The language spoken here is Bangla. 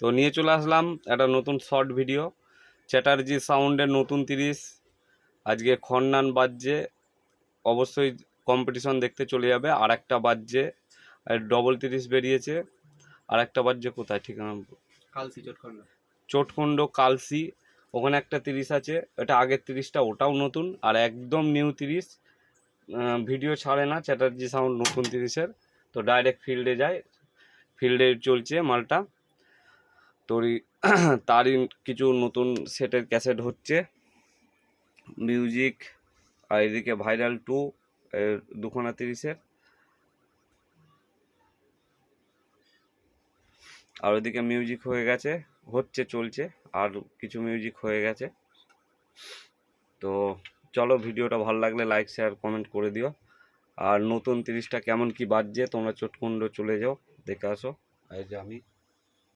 তো নিয়ে চলে আসলাম একটা নতুন শর্ট ভিডিও, চ্যাটার্জি সাউন্ডের নতুন 30। আজকে খন্নান বাজছে, অবশ্যই কম্পিটিশন দেখতে চলে যাবে। আর একটা বাজছে ডবল 30 বেরিয়েছে, আর একটা বাজছে কোথায় ঠিকানা কালসি চোটখণ্ড কালসি, ওখানে একটা 30 আছে, এটা আগের 30টা, ওটাও নতুন আর একদম নিউ 30। ভিডিও ছাড়ে না চ্যাটার্জি সাউন্ড নতুন 30-এর, তো ডাইরেক্ট ফিল্ডে যায়, ফিল্ডে চলছে মালটা। তারই কিছু নতুন সেটের ক্যাসেট হচ্ছে, মিউজিক। আর এদিকে ভাইরাল 2 দুখানা 30-এর, আর ওইদিকে মিউজিক হয়ে গেছে, হচ্ছে চলছে, আর কিছু মিউজিক হয়ে গেছে। তো চলো, ভিডিওটা ভালো লাগলে লাইক শেয়ার কমেন্ট করে দিও। আর নতুন 30টা কেমন কি বাজছে তোমরা চটকুণ্ড চলে যাও, দেখে আসো। এই যে আমি